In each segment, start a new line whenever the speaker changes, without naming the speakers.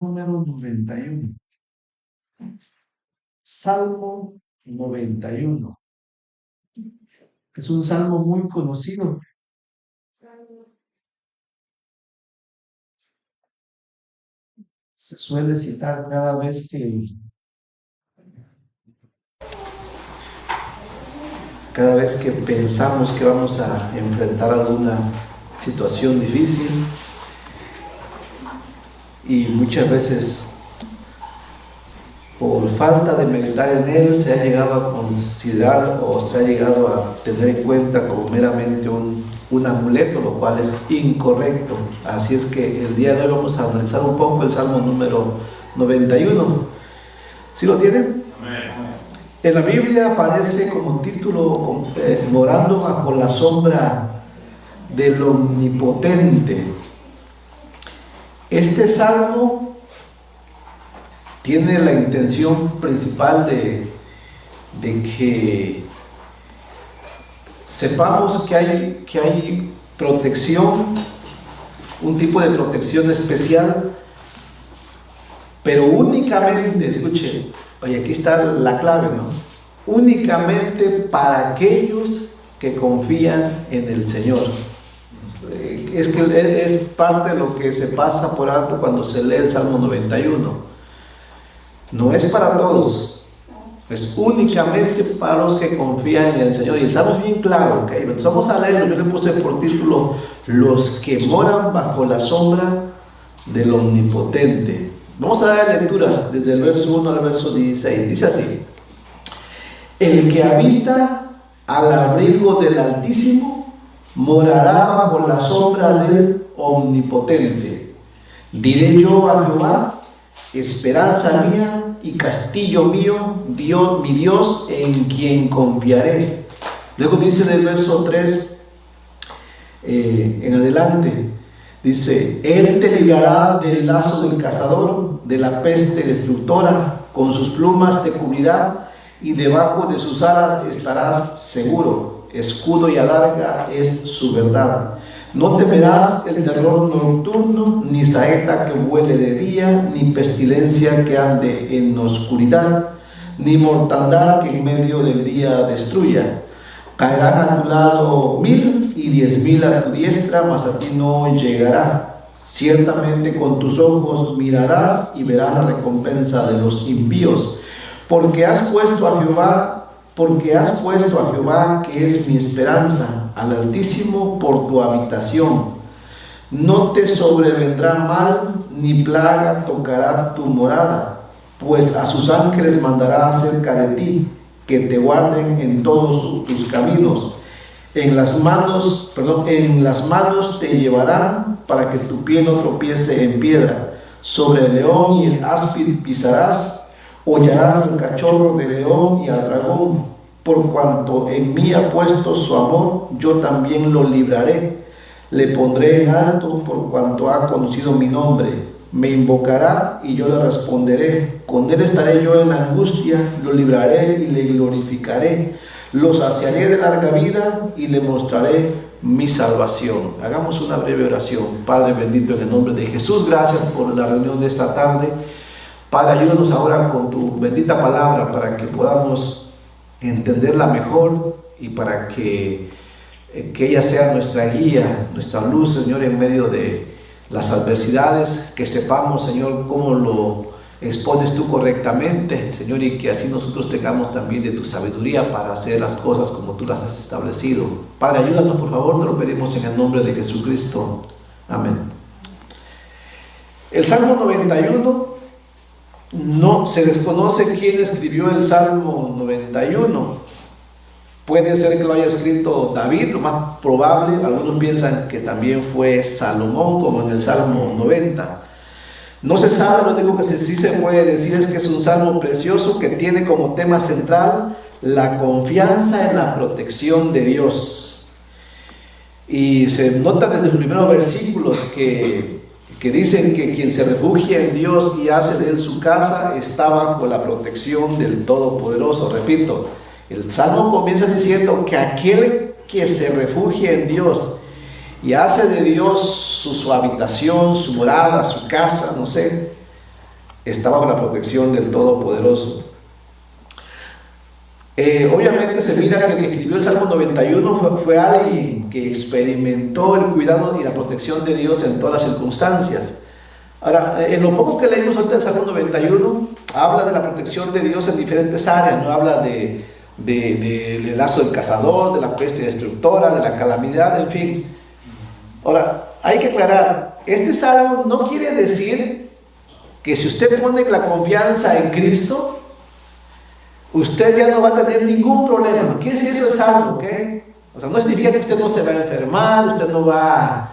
Número 91. Salmo 91. Es un salmo muy conocido. Se suele citar cada vez que pensamos que vamos a enfrentar alguna situación difícil, y muchas veces por falta de meditar en él se ha llegado a considerar o se ha llegado a tener en cuenta como meramente un amuleto, lo cual es incorrecto. Así es que el día de hoy vamos a analizar un poco el Salmo número 91. ¿Sí lo tienen? En la Biblia aparece como título morando bajo la sombra del Omnipotente. Este salmo tiene la intención principal de que sepamos que hay protección, un tipo de protección especial, pero únicamente, escuche, oye, aquí está la clave, ¿no? Únicamente para aquellos que confían en el Señor. Es que es parte de lo que se pasa por alto cuando se lee el Salmo 91. No es para todos, es únicamente para los que confían en el Señor. Y el Salmo es bien claro, ¿ok? Entonces vamos a leerlo. Yo le puse por título: los que moran bajo la sombra del Omnipotente. Vamos a dar lectura desde el verso 1 al verso 16. Dice así: el que habita al abrigo del Altísimo morará bajo la sombra del Omnipotente. Diré yo a Jehová, esperanza mía y castillo mío, Dios, mi Dios, en quien confiaré. Luego dice en el verso 3 en adelante, dice: Él te librará del lazo del cazador, de la peste destructora, con sus plumas te cubrirá, y debajo de sus alas estarás seguro. Escudo y adarga es su verdad. No temerás el terror nocturno, ni saeta que vuele de día, ni pestilencia que ande en oscuridad, ni mortandad que en medio del día destruya. Caerán a tu lado 1000 y 10,000 a tu diestra, mas a ti no llegará. Ciertamente con tus ojos mirarás y verás la recompensa de los impíos. Porque has puesto a Jehová, que es mi esperanza, al Altísimo por tu habitación. No te sobrevendrá mal, ni plaga tocará tu morada, pues a sus ángeles mandará acerca de ti, que te guarden en todos tus caminos. En las manos te llevarán, para que tu pie no tropiece en piedra. Sobre el león y el áspid pisarás, hollarás al cachorro de león y al dragón. Por cuanto en mí ha puesto su amor, yo también lo libraré. Le pondré en alto por cuanto ha conocido mi nombre. Me invocará y yo le responderé. Con él estaré yo en la angustia, lo libraré y le glorificaré. Lo saciaré de larga vida y le mostraré mi salvación. Hagamos una breve oración. Padre bendito, en el nombre de Jesús, gracias por la reunión de esta tarde. Padre, ayúdanos ahora con tu bendita palabra para que podamos entenderla mejor y para que ella sea nuestra guía, nuestra luz, Señor, en medio de las adversidades, que sepamos, Señor, cómo lo expones tú correctamente, Señor, y que así nosotros tengamos también de tu sabiduría para hacer las cosas como tú las has establecido. Padre, ayúdanos, por favor, te lo pedimos en el nombre de Jesucristo. Amén. El Salmo 91, no se desconoce quién escribió el Salmo 91. Puede ser que lo haya escrito David, lo más probable. Algunos piensan que también fue Salomón, como en el Salmo 90. No se sabe, lo único que sí se puede decir es que es un salmo precioso que tiene como tema central la confianza en la protección de Dios. Y se nota desde los primeros versículos que dicen que quien se refugia en Dios y hace de él su casa está bajo la protección del Todopoderoso. Repito, el Salmo comienza diciendo que aquel que se refugia en Dios y hace de Dios su habitación, su morada, su casa, no sé, está bajo la protección del Todopoderoso. Obviamente se mira que el que escribió el Salmo 91 fue alguien que experimentó el cuidado y la protección de Dios en todas las circunstancias. Ahora, en lo poco que leímos ahorita del Salmo 91, habla de la protección de Dios en diferentes áreas, ¿no? Habla del lazo del cazador, de la peste destructora, de la calamidad, en fin. Ahora, hay que aclarar, este salmo no quiere decir que si usted pone la confianza en Cristo, usted ya no va a tener ningún problema. No quiere decir eso es algo, ¿ok? O sea, no significa que usted no se va a enfermar, usted no va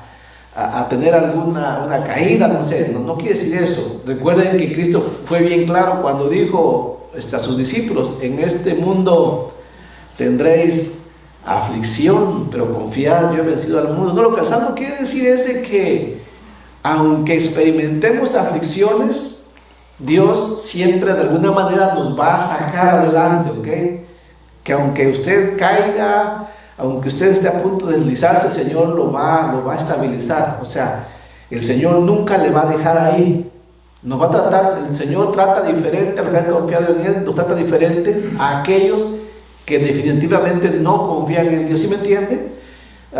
a tener una caída, no sé, no quiere decir eso. Recuerden que Cristo fue bien claro cuando dijo a sus discípulos: en este mundo tendréis aflicción, pero confiad, yo he vencido al mundo. No, lo que el Salmo quiere decir es de que aunque experimentemos aflicciones, Dios siempre de alguna manera nos va a sacar adelante, ¿ok? Que aunque usted caiga, aunque usted esté a punto de deslizarse, el Señor lo va a estabilizar. O sea, el Señor nunca le va a dejar ahí. Nos va a tratar, el Señor trata diferente a los que han confiado en Él, nos trata diferente a aquellos que definitivamente no confían en Dios. ¿Sí me entiende?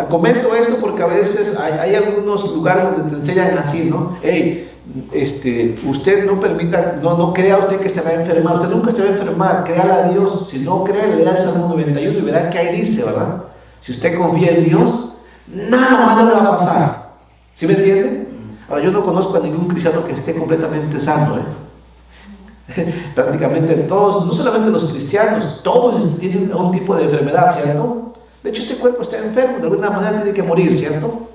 Comento esto porque a veces hay algunos lugares donde te enseñan así, ¿no? Hey, usted no permita, no crea usted que se va a enfermar, usted nunca se va a enfermar, créale a Dios. Si no cree, le da el Salmo 91 y verá que ahí dice, ¿verdad? Si usted confía en Dios, nada malo le va a pasar. ¿Sí me entiende? Ahora, yo no conozco a ningún cristiano que esté completamente sano, prácticamente todos, no solamente los cristianos, todos tienen un tipo de enfermedad, ¿cierto? De hecho, este cuerpo está enfermo, de alguna manera tiene que morir, ¿cierto?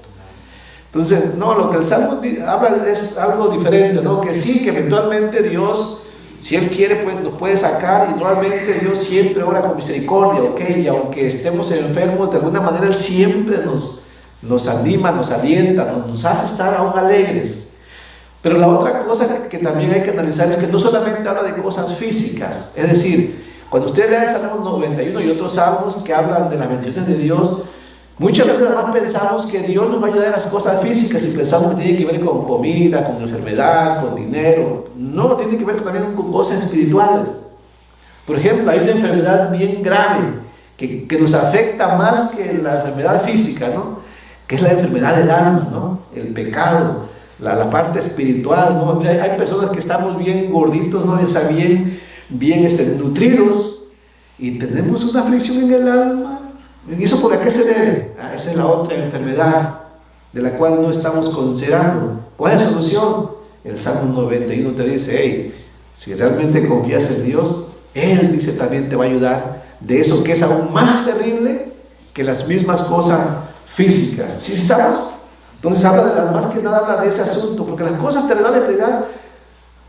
Entonces, no, lo que el Salmo habla es algo diferente, ¿no? Que sí, que eventualmente Dios, si Él quiere, pues nos puede sacar, y normalmente Dios siempre obra con misericordia, ¿ok? Y aunque estemos enfermos, de alguna manera Él siempre nos anima, nos alienta, nos hace estar aún alegres. Pero la otra cosa que también hay que analizar es que no solamente habla de cosas físicas, es decir, cuando usted lea el Salmo 91 y otros salmos que hablan de las bendiciones de Dios, muchas veces además pensamos que Dios nos va a ayudar en las cosas físicas y pensamos que tiene que ver con comida, con enfermedad, con dinero. No, tiene que ver también con cosas espirituales. Por ejemplo, hay una enfermedad bien grave que nos afecta más que la enfermedad física, ¿no? Que es la enfermedad del alma, ¿no? El pecado, la parte espiritual, ¿no? Mira, hay personas que estamos bien gorditos, ¿no? Ya bien nutridos, y tenemos una aflicción en el alma. ¿Y eso por qué se debe? Esa es la otra enfermedad de la cual no estamos considerando. ¿Cuál es la solución? El Salmo 91 te dice: hey, si realmente confías en Dios, Él dice también te va a ayudar de eso que es aún más terrible que las mismas cosas físicas. ¿Sí sabes? Entonces más que nada habla de ese asunto, porque las cosas terrenales, ¿verdad?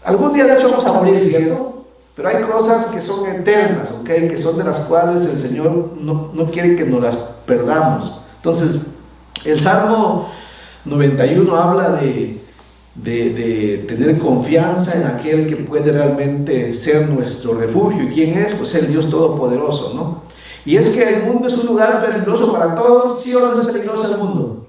Algún día de hecho vamos a morir, ¿cierto? Pero hay cosas que son eternas, ¿ok? Que son de las cuales el Señor no quiere que nos las perdamos. Entonces, el Salmo 91 habla de tener confianza en aquel que puede realmente ser nuestro refugio. ¿Y quién es? Pues el Dios Todopoderoso, ¿no? Y es que el mundo es un lugar peligroso para todos. ¿Sí o no es peligroso el mundo?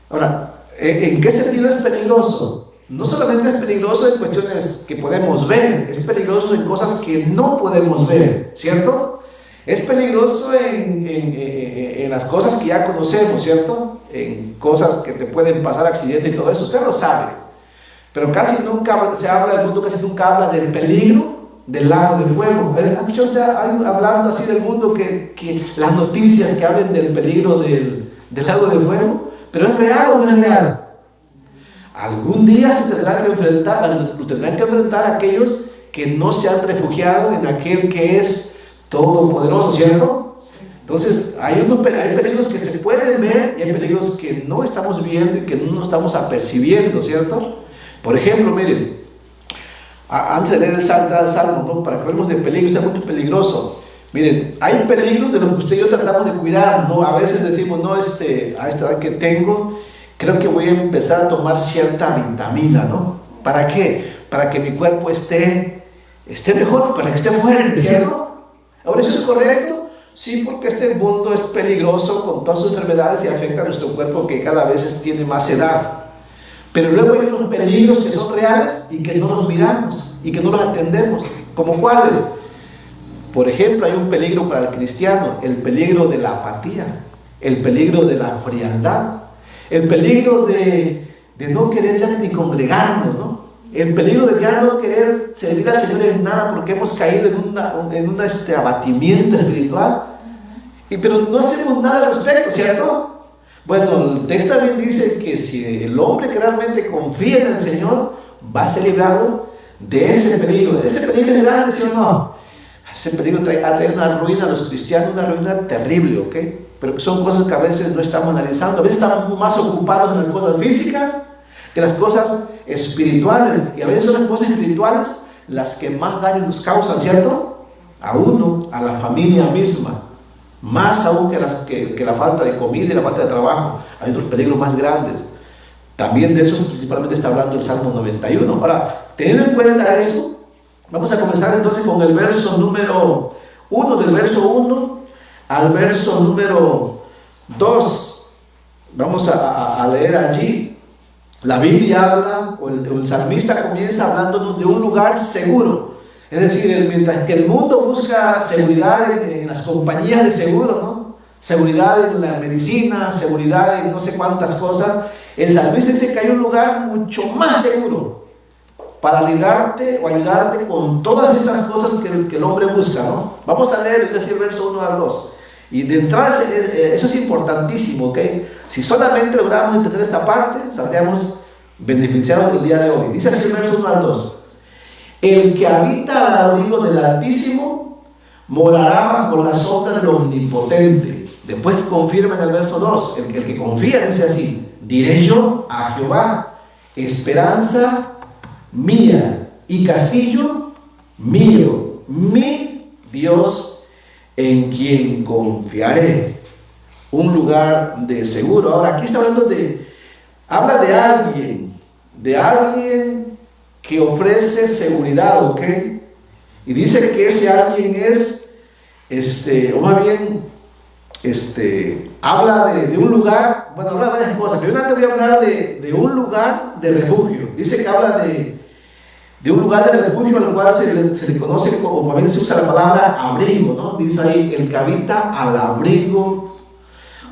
Ahora, ¿en qué sentido es peligroso? No solamente es peligroso en cuestiones que podemos ver, es peligroso en cosas que no podemos ver, ¿cierto? Es peligroso en las cosas que ya conocemos, ¿cierto? En cosas que te pueden pasar, accidentes y todo eso, usted lo sabe. Pero casi nunca se habla, el mundo casi nunca habla del peligro del lago de fuego. ¿Ha escuchado usted hablando así del mundo que las noticias que hablen del peligro del lago de fuego? ¿Pero es real o no es real? Algún día se tendrán que enfrentar aquellos que no se han refugiado en aquel que es todopoderoso, ¿cierto? Entonces, hay peligros que se pueden ver y hay peligros que no estamos viendo y que no estamos apercibiendo, ¿cierto? Por ejemplo, miren, antes de leer el Salmo, ¿no? Para que hablemos de peligros, es muy peligroso. Miren, hay peligros de los que usted y yo tratamos de cuidar, ¿no? A veces decimos, no, a esta edad que tengo, creo que voy a empezar a tomar cierta vitamina, ¿no? ¿Para qué? Para que mi cuerpo esté mejor, para que esté fuerte, ¿cierto? Ahora, ¿eso es correcto? Sí, porque este mundo es peligroso con todas sus enfermedades y afecta a nuestro cuerpo que cada vez tiene más edad. Pero luego hay otros peligros que son reales y que no los miramos y que no los atendemos. ¿Como cuáles? Por ejemplo, hay un peligro para el cristiano, el peligro de la apatía, el peligro de la frialdad, el peligro de no querer ya ni congregarnos, ¿no? El peligro de ya no querer servir al Señor en nada porque hemos caído en un abatimiento espiritual, pero no hacemos nada al respecto, ¿cierto? Bueno, el texto también dice que si el hombre que realmente confía en el Señor va a ser librado de ese peligro. Ese peligro es grande, ¿sí o no? Ese peligro trae una ruina a los cristianos, una ruina terrible, ¿ok? Pero son cosas que a veces no estamos analizando. A veces estamos más ocupados en las cosas físicas que las cosas espirituales. Y a veces son las cosas espirituales las que más daño nos causan, ¿cierto? A uno, a la familia misma. Más aún que la falta de comida y la falta de trabajo. Hay otros peligros más grandes. También de eso principalmente está hablando el Salmo 91. Ahora, teniendo en cuenta eso, vamos a comenzar entonces con el verso número 1, del verso 1 al verso número 2. Vamos a leer allí. La Biblia habla, o el salmista comienza hablándonos de un lugar seguro. Es decir, mientras que el mundo busca seguridad en las compañías de seguro, ¿no? Seguridad en la medicina, seguridad en no sé cuántas cosas, el salmista dice que hay un lugar mucho más seguro para librarte o ayudarte con todas estas cosas que el hombre busca, ¿no? Vamos a leer, es decir, verso 1 al 2. Y de entrada, eso es importantísimo, ¿ok? Si solamente logramos entender esta parte, saldríamos beneficiados del día de hoy. Dice así el verso 1 al 2. El que habita al abrigo del Altísimo morará bajo la sombra del Omnipotente. Después confirma en el verso 2, el que confía dice así: diré yo a Jehová, esperanza mía y castillo mío, mi Dios en quien confiaré. Un lugar de seguro. Ahora, aquí está hablando habla de alguien que ofrece seguridad, ¿ok? Y dice que ese alguien es, o más bien, habla de un lugar, bueno, habla de varias cosas, pero antes voy a hablar de un lugar de refugio. Dice que habla de un lugar de refugio al cual se le conoce como, más bien se usa la palabra abrigo, ¿no? Dice ahí, el que habita al abrigo.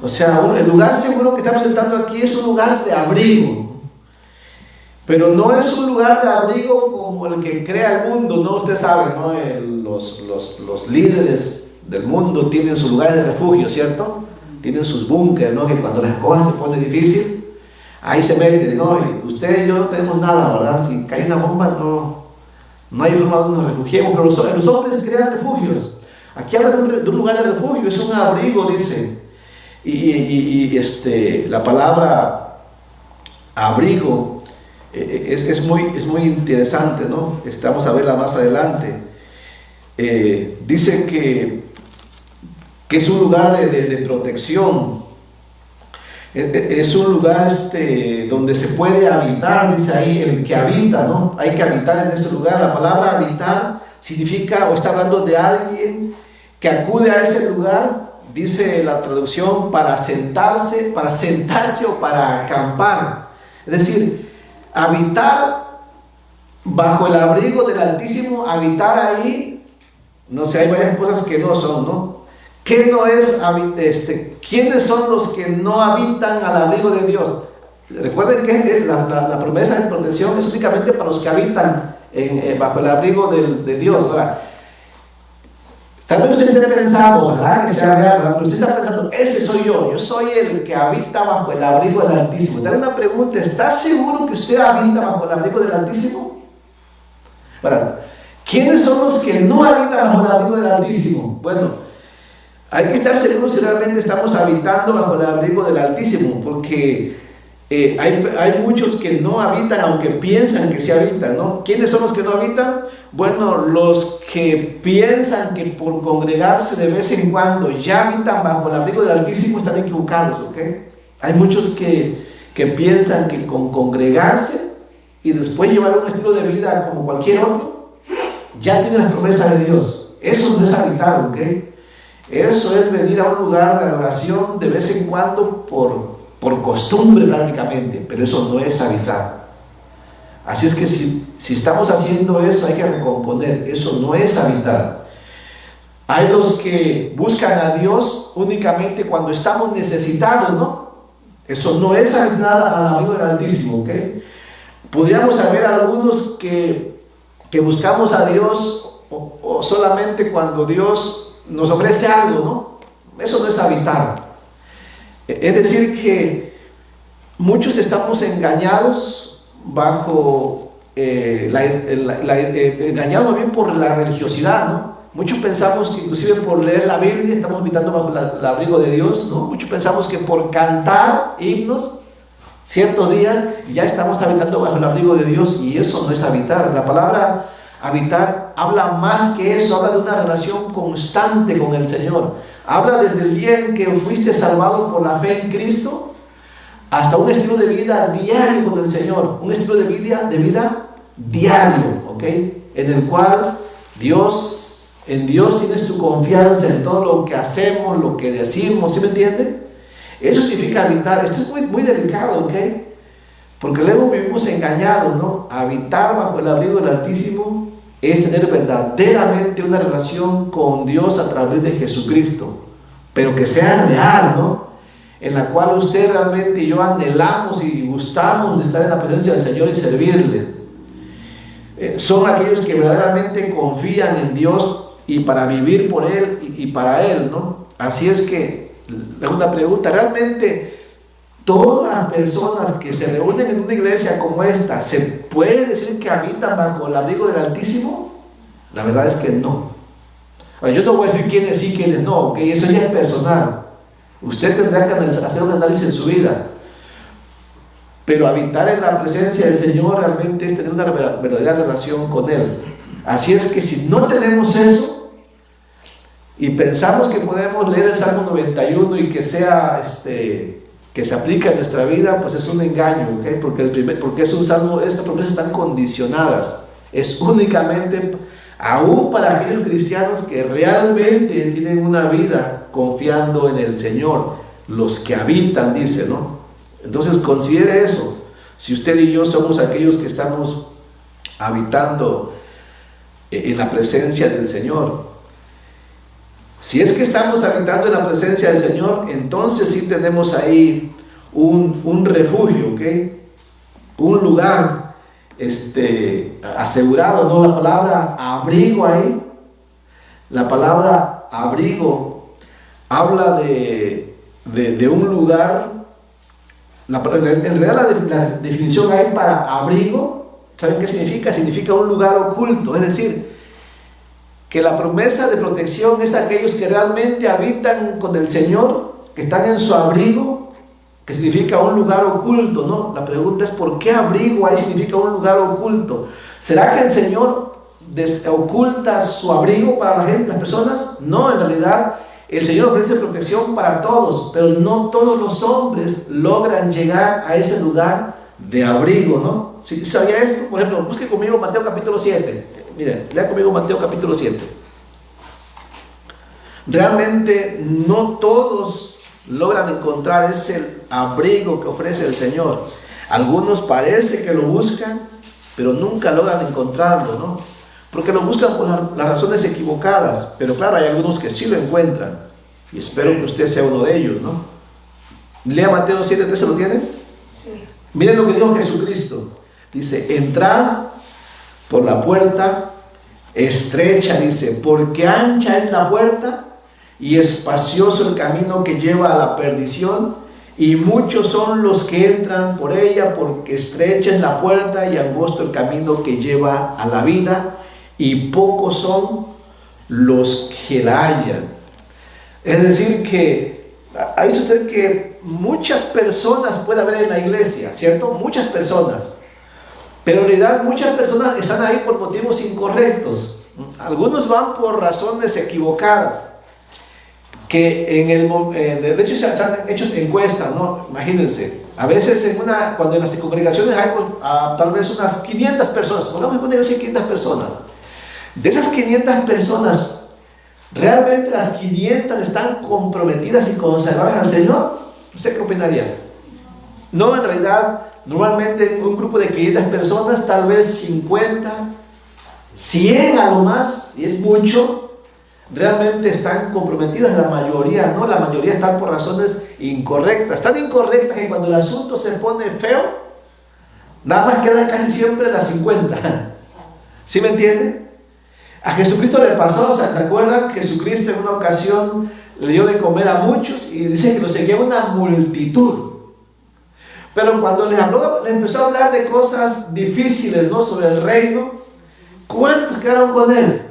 O sea, el lugar seguro que estamos entrando aquí es un lugar de abrigo. Pero no es un lugar de abrigo como el que crea el mundo, ¿no? Usted sabe, ¿no? Los líderes del mundo tienen sus lugares de refugio, ¿cierto? Tienen sus búnkeres, ¿no? Que cuando las cosas se ponen difíciles, ahí se meten, ¿no? Y usted y yo no tenemos nada, ¿verdad? Si cae una bomba, no hay forma de nos refugiemos, pero los hombres crean refugios. Aquí habla de un lugar de refugio, es un abrigo, dice. La palabra abrigo es muy interesante, ¿no? Vamos a verla más adelante. Dice que es un lugar de protección. Es un lugar donde se puede habitar, dice ahí, el que habita, ¿no? Hay que habitar en ese lugar. La palabra habitar significa, o está hablando de alguien que acude a ese lugar, dice la traducción, para sentarse o para acampar. Es decir, habitar bajo el abrigo del Altísimo, habitar ahí, no sé, hay varias cosas que no son, ¿no? ¿Qué no es? ¿Quiénes son los que no habitan al abrigo de Dios? Recuerden que la promesa de protección es únicamente para los que habitan bajo el abrigo de Dios, ¿verdad? Tal vez usted esté pensando, ojalá que se haga, pero usted está pensando, ese soy yo soy el que habita bajo el abrigo del Altísimo. Te hago una pregunta, ¿está seguro que usted habita bajo el abrigo del Altísimo? ¿Verdad? ¿Quiénes son los que no habitan bajo el abrigo del Altísimo? Bueno, hay que estar seguros si realmente estamos habitando bajo el abrigo del Altísimo, porque hay muchos que no habitan, aunque piensan que sí habitan, ¿no? ¿Quiénes son los que no habitan? Bueno, los que piensan que por congregarse de vez en cuando ya habitan bajo el abrigo del Altísimo están equivocados, ¿ok? Hay muchos que piensan que con congregarse y después llevar un estilo de vida como cualquier otro, ya tienen la promesa de Dios. Eso no es habitar, ¿ok? Eso es venir a un lugar de adoración de vez en cuando por por costumbre prácticamente, pero eso no es habitar. Así es que si estamos haciendo eso, hay que recomponer. Eso no es habitar. Hay los que buscan a Dios únicamente cuando estamos necesitados, ¿no? Eso no es habitar al abrigo del Altísimo, ¿ok? Podríamos haber algunos que buscamos a Dios o solamente cuando Dios nos ofrece algo, ¿no? Eso no es habitar. Es decir que muchos estamos engañados bajo engañados bien por la religiosidad, ¿no? Muchos pensamos que inclusive por leer la Biblia estamos habitando bajo el abrigo de Dios, ¿no? Muchos pensamos que por cantar himnos ciertos días ya estamos habitando bajo el abrigo de Dios, y eso no es habitar. La palabra habitar habla más que eso, habla de una relación constante con el Señor. Habla desde el día en que fuiste salvado por la fe en Cristo hasta un estilo de vida diario con el Señor, un estilo de vida diario, ¿ok? En el cual en Dios tienes tu confianza en todo lo que hacemos, lo que decimos, ¿sí me entiende? Eso significa habitar. Esto es muy, muy delicado, ¿ok? Porque luego vivimos engañados, ¿no? Habitar bajo el abrigo del Altísimo es tener verdaderamente una relación con Dios a través de Jesucristo, pero que sea real, ¿no? En la cual usted realmente y yo anhelamos y gustamos de estar en la presencia del Señor y servirle. Son aquellos que verdaderamente confían en Dios y para vivir por Él y para Él, ¿no? Así es que, una pregunta, ¿realmente todas las personas que se reúnen en una iglesia como esta, ¿se puede decir que habitan bajo el abrigo del Altísimo? La verdad es que no. Ahora, yo no voy a decir quiénes sí, quiénes no, ¿ok? Eso ya es personal. Usted tendrá que hacer un análisis en su vida. Pero habitar en la presencia del Señor realmente es tener una verdadera relación con Él. Así es que si no tenemos eso y pensamos que podemos leer el Salmo 91 y que sea que se aplica en nuestra vida, pues es un engaño, ¿okay? Porque es un salmo, estas promesas están condicionadas. Es únicamente aún para aquellos cristianos que realmente tienen una vida confiando en el Señor, los que habitan, dice, ¿no? Entonces considere eso. Si usted y yo somos aquellos que estamos habitando en la presencia del Señor, si es que estamos habitando en la presencia del Señor, entonces sí tenemos ahí un refugio, ¿ok? Un lugar asegurado, ¿no? La palabra abrigo ahí, la palabra abrigo habla de un lugar. En realidad la definición ahí para abrigo, ¿saben qué significa? Significa un lugar oculto, es decir, que la promesa de protección es aquellos que realmente habitan con el Señor, que están en su abrigo, que significa un lugar oculto, ¿no? La pregunta es, ¿por qué abrigo ahí significa un lugar oculto? ¿Será que el Señor oculta su abrigo para las personas? No, en realidad el Señor ofrece protección para todos, pero no todos los hombres logran llegar a ese lugar de abrigo, ¿no? ¿Sí sabía esto? Por ejemplo, busque conmigo Mateo capítulo 7. Miren, lea conmigo Mateo capítulo 7. Realmente no todos logran encontrar ese abrigo que ofrece el Señor. Algunos parece que lo buscan, pero nunca logran encontrarlo, ¿no? Porque lo buscan por las razones equivocadas. Pero claro, hay algunos que sí lo encuentran. Y espero que usted sea uno de ellos, ¿no? Lea Mateo 7, ¿se lo tiene? Sí. Miren lo que dijo Jesucristo. Dice, entrad por la puerta estrecha, dice, porque ancha es la puerta y espacioso el camino que lleva a la perdición, y muchos son los que entran por ella, porque estrecha es la puerta y angosto el camino que lleva a la vida, y pocos son los que la hallan. Es decir que, ¿ha visto usted que muchas personas puede haber en la iglesia, ¿cierto? Muchas personas. Pero en realidad muchas personas están ahí por motivos incorrectos. Algunos van por razones equivocadas. Que de hecho se han hecho encuestas, ¿no? Imagínense, a veces cuando en las congregaciones hay tal vez unas 500 personas, pongamos en una iglesia 500 personas. De esas 500 personas, ¿realmente las 500 están comprometidas y consagradas al Señor? ¿Usted qué opinaría? No, en realidad, normalmente un grupo de 500 personas, tal vez 50, 100 a lo más, y es mucho, realmente están comprometidas la mayoría, ¿no? La mayoría están por razones incorrectas, tan incorrectas que cuando el asunto se pone feo, nada más quedan casi siempre las 50. ¿Sí me entiende? A Jesucristo le pasó, ¿se acuerdan? Jesucristo en una ocasión le dio de comer a muchos y dice que lo seguía una multitud. Pero cuando le empezó a hablar de cosas difíciles, ¿no? Sobre el reino, ¿cuántos quedaron con él?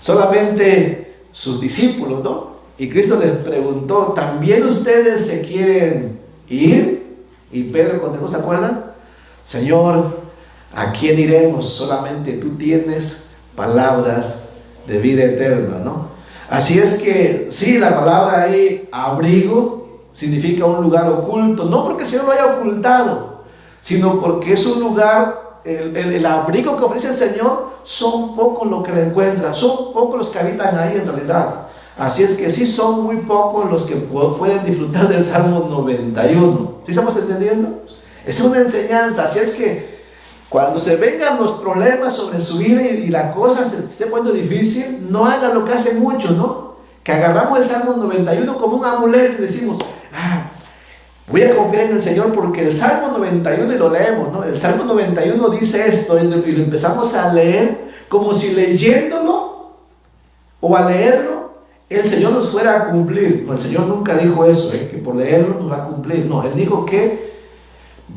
Solamente sus discípulos, ¿no? Y Cristo les preguntó, ¿también ustedes se quieren ir? Y Pedro contestó, ¿se acuerdan? Señor, ¿a quién iremos? Solamente tú tienes palabras de vida eterna, ¿no? Así es que, sí, la palabra ahí, abrigo, significa un lugar oculto, no porque el Señor lo haya ocultado, sino porque es un lugar, el abrigo que ofrece el Señor, son pocos los que lo encuentran, son pocos los que habitan ahí en realidad. Así es que sí, son muy pocos los que pueden disfrutar del Salmo 91. ¿Sí estamos entendiendo? Es una enseñanza. Así es que cuando se vengan los problemas sobre su vida y la cosa se esté poniendo difícil, no hagan lo que hacen muchos, ¿no? Que agarramos el Salmo 91 como un amuleto y decimos, voy a confiar en el Señor porque el Salmo 91, y lo leemos, ¿no? El Salmo 91 dice esto, y lo empezamos a leer como si leyéndolo o a leerlo el Señor nos fuera a cumplir. No, el Señor nunca dijo eso, que por leerlo nos va a cumplir. No, Él dijo que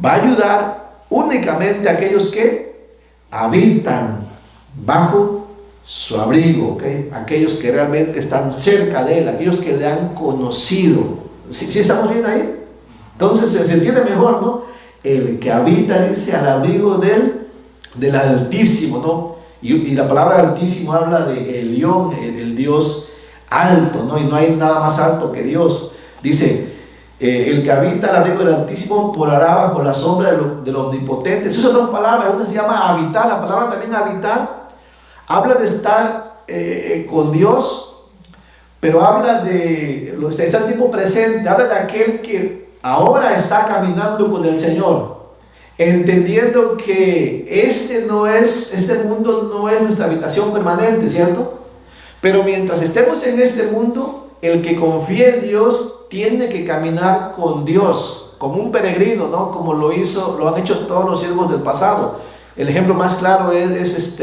va a ayudar únicamente a aquellos que habitan bajo su abrigo, aquellos que realmente están cerca de Él, aquellos que le han conocido. ¿Sí estamos bien ahí? Entonces se entiende mejor, ¿no? El que habita, dice, al abrigo del Altísimo, ¿no? Y la palabra Altísimo habla de Elión, el Dios alto, ¿no? Y no hay nada más alto que Dios. Dice, el que habita al abrigo del Altísimo morará bajo la sombra del Omnipotente. Esas son dos palabras, una se llama habitar, la palabra también habitar, habla de estar con Dios, pero habla de, está el tiempo presente, habla de aquel que ahora está caminando con el Señor, entendiendo que este mundo no es nuestra habitación permanente, ¿cierto? Pero mientras estemos en este mundo, el que confía en Dios tiene que caminar con Dios, como un peregrino, ¿no? Como lo han hecho todos los siervos del pasado. El ejemplo más claro es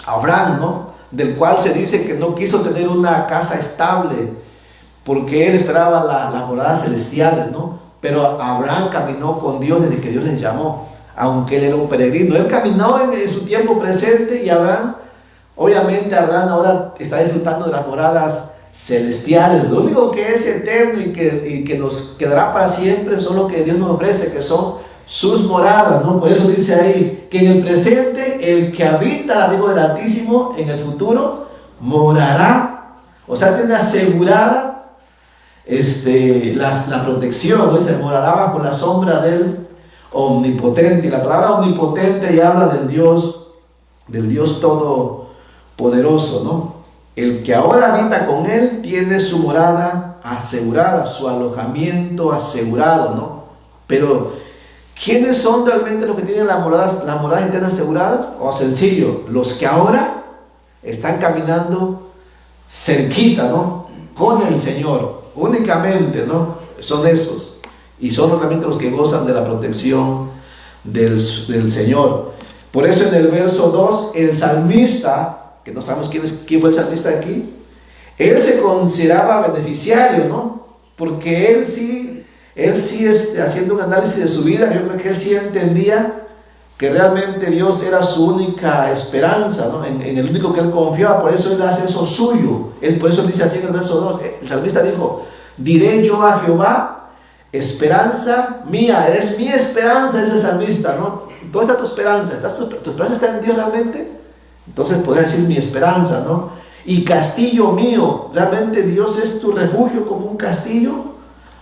Abraham, ¿no? Del cual se dice que no quiso tener una casa estable, porque él esperaba las moradas celestiales, ¿no? Pero Abraham caminó con Dios desde que Dios les llamó, aunque él era un peregrino. Él caminó en su tiempo presente y obviamente Abraham ahora está disfrutando de las moradas celestiales. Lo único que es eterno y que nos quedará para siempre son lo que Dios nos ofrece, que son sus moradas, ¿no? Por eso dice ahí que en el presente el que habita al abrigo del Altísimo, en el futuro morará, o sea, tiene asegurada la protección, ¿no? Se morará bajo la sombra del Omnipotente. Y la palabra omnipotente ya habla del Dios todopoderoso, ¿no? El que ahora habita con Él tiene su morada asegurada, su alojamiento asegurado, ¿no? Pero ¿quiénes son realmente los que tienen las moradas eternas aseguradas? O sencillo, los que ahora están caminando cerquita, ¿no? Con el Señor, únicamente, ¿no? Son esos. Y son realmente los que gozan de la protección del Señor. Por eso en el verso 2, el salmista, que no sabemos quién fue el salmista de aquí, él se consideraba beneficiario, ¿no? Porque él sí haciendo un análisis de su vida, yo creo que él sí entendía que realmente Dios era su única esperanza, ¿no? En el único que él confiaba. Por eso él hace eso suyo. Por eso dice así en el verso 2, el salmista dijo, diré yo a Jehová, esperanza mía, es mi esperanza, es el salmista, ¿no? ¿Dónde está tu esperanza? ¿Tu esperanza está en Dios realmente? Entonces podrías decir mi esperanza, ¿no? Y castillo mío, ¿realmente Dios es tu refugio como un castillo?